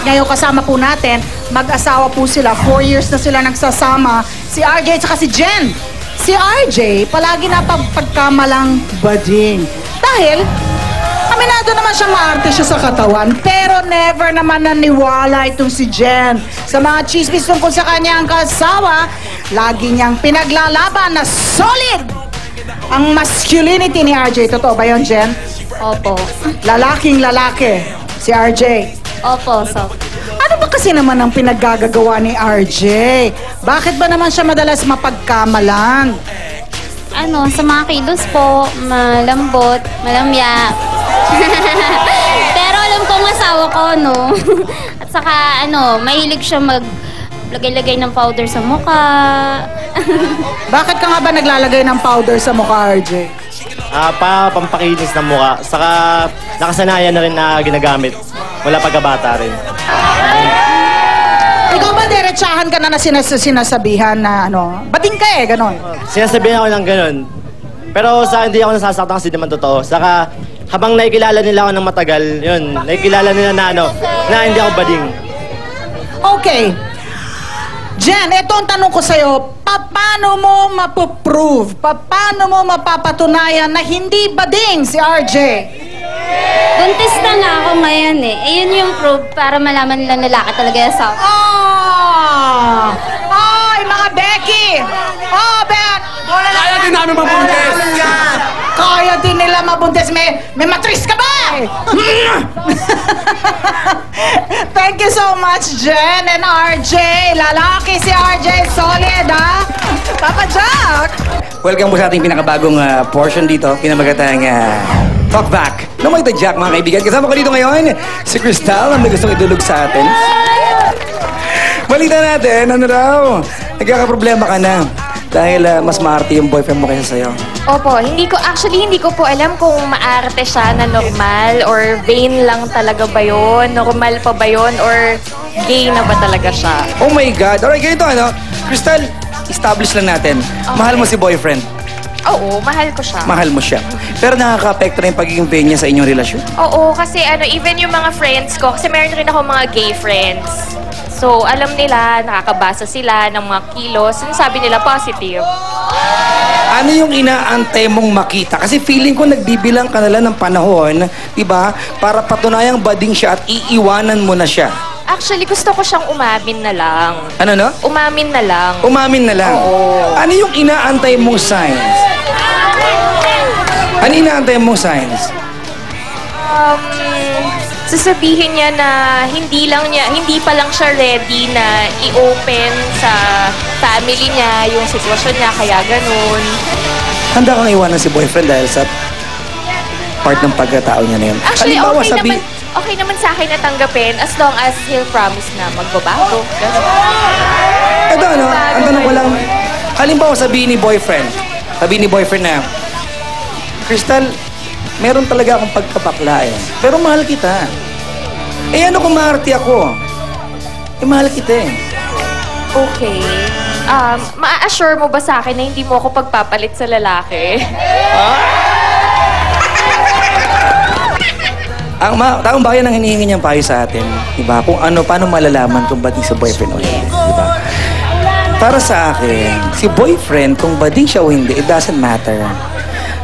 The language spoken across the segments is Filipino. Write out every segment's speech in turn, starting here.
ngayon kasama po natin, mag-asawa po sila. 4 years na sila nagsasama. Si RJ at saka si Jen. Si RJ, palagi na pagkamalang bading. Dahil, aminado naman siyang maarte siya sa katawan, pero never naman naniwala itong si Jen. Sa mga chismis tungkol sa kanyang kasawa, lagi niyang pinaglalaban na solid ang masculinity ni RJ. Totoo ba yun, Jen? Opo. Lalaking lalaki, si RJ. Opo, so. Ano ba kasi naman ang pinaggagawa ni RJ? Bakit ba naman siya madalas mapagkamalan? Ano, sa mga kilos po, malambot, malamya. Pero alam ko ang asawa ko, no? At saka, ano, mahilig siya maglagay-lagay ng powder sa mukha. Bakit ka nga ba naglalagay ng powder sa mukha, RJ? Pampakinis ng mukha. Saka nakasanayan na rin na ginagamit. Mula pagkabata rin. Ikaw ba diretsahan ka na sinasabihan na ano, bading ka eh, ganon? Sinasabihan ako ng ganun. Pero sa hindi ako nasasaktan kasi naman totoo. Saka habang nakikilala nila ako ng matagal, yun, nakikilala nila na ano, na hindi ako bading. Okay. Jen, ito ang tanong ko sa'yo. Paano mo mapuprove? Paano mo mapapatunayan na hindi bading si RJ? Buntis na nga ako ngayon eh. Ayun yung proof para malaman nila lalaki talaga yung asawa. Ay, mga Becky! Beck! Kaya din namin mabuntis! Kaya din nila mabuntis. May matris ka ba? Thank you so much, Jen and RJ. Lalaki si RJ. Solid, ha? Papa Jack! Welcome po sa ating pinakabagong portion dito. Pinamagatang Talk Back. No, mga Jack, mga kaibigan. Kasama ko dito ngayon, si Crystal, na may gustong idulog sa atin. Balita natin, ano raw? Nagkakaproblema ka na. Dahil mas maarte yung boyfriend mo kaysa sa'yo. Opo, hindi ko po alam kung maarte siya na normal or vain lang talaga ba yun? Normal pa ba yun? Or gay na ba talaga siya? Oh my God. Alright, ganito ano. Crystal, establish lang natin. Okay. Mahal mo si boyfriend. Oo, mahal ko siya. Mahal mo siya. Pero nakaka-apekto na yung pagiging vain niya sa inyong relasyon. Oo, kasi even yung mga friends ko, kasi meron rin ako mga gay friends. So, alam nila, nakakabasa sila ng mga kilos. Sabi nila, positive. Ano yung inaantay mong makita? Kasi feeling ko nagbibilang ka na lang ng panahon, di ba? Para patunayang bading siya at iiwanan mo na siya. Actually, gusto ko siyang umamin na lang. Ano no? Umamin na lang. Umamin na lang? Oo. Ano yung inaantay mong signs? Ano inaantay mong signs? Sasabihin niya na hindi pa lang siya ready na i-open sa family niya yung sitwasyon niya, kaya ganun. Handa kang iwanan si boyfriend dahil sa part ng pagkatao niya na yun. Actually, Halimbawa, okay naman sa akin na tanggapin as long as he'll promise na magbabago. Ganun. Ito ano, ang tanong ko lang, halimbawa sabihin ni boyfriend na, Crystal, meron talaga akong pagkapakla eh. Pero mahal kita. Eh ano kung maarte ako? Eh mahal kita eh. Okay. Ma-assure mo ba sa akin na hindi mo ako pagpapalit sa lalaki? Ang taong bayan ang hinihingi niyang payo sa atin, diba? Kung ano, paano malalaman kung bading sa boyfriend o hindi, diba? Para sa akin, si boyfriend, kung bading siya o hindi, it doesn't matter.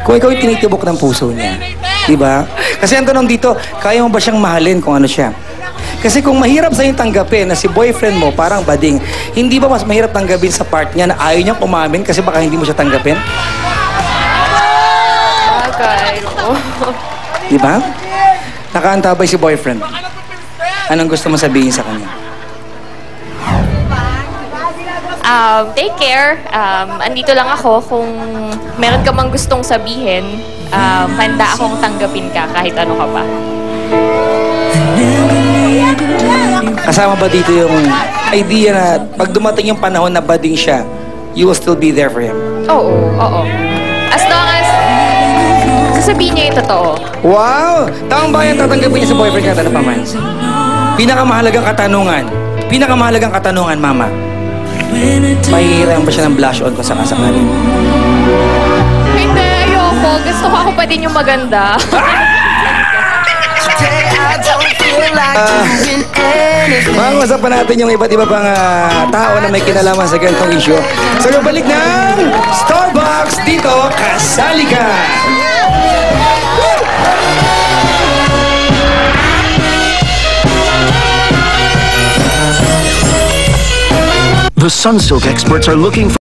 Kung ikaw yung tinitibok ng puso niya, diba? Kasi ang tanong dito, kaya mo ba siyang mahalin kung ano siya? Kasi kung mahirap sa'yo tanggapin na si boyfriend mo parang bading, hindi ba mas mahirap tanggapin sa part niya na ayaw niyang umamin kasi baka hindi mo siya tanggapin? Okay. Diba? Nakaantabay si boyfriend. Anong gusto mo sabihin sa kanya? Take care. Andito lang ako kung meron ka mang gustong sabihin. Handa akong tanggapin ka kahit ano ka pa. Kasama ba dito yung idea na pag dumating yung panahon na bading siya, you will still be there for him? Oo. As long as sasabihin niya yung totoo. Wow! Taong bayan tatanggapin niya sa boyfriend ka, ano pa man? Pinakamahalagang katanungan, mama. Mahihirapan ba siya ng blush on kung sakasakali? Hindi, ayoko. Gusto ko ako pa din yung maganda. Today I don't feel Mangusap pa natin yung iba't iba pang tao na may kinalaman sa ganitong issue. So, balik ng Starbucks dito, kasali ka! The Sunsilk experts are looking for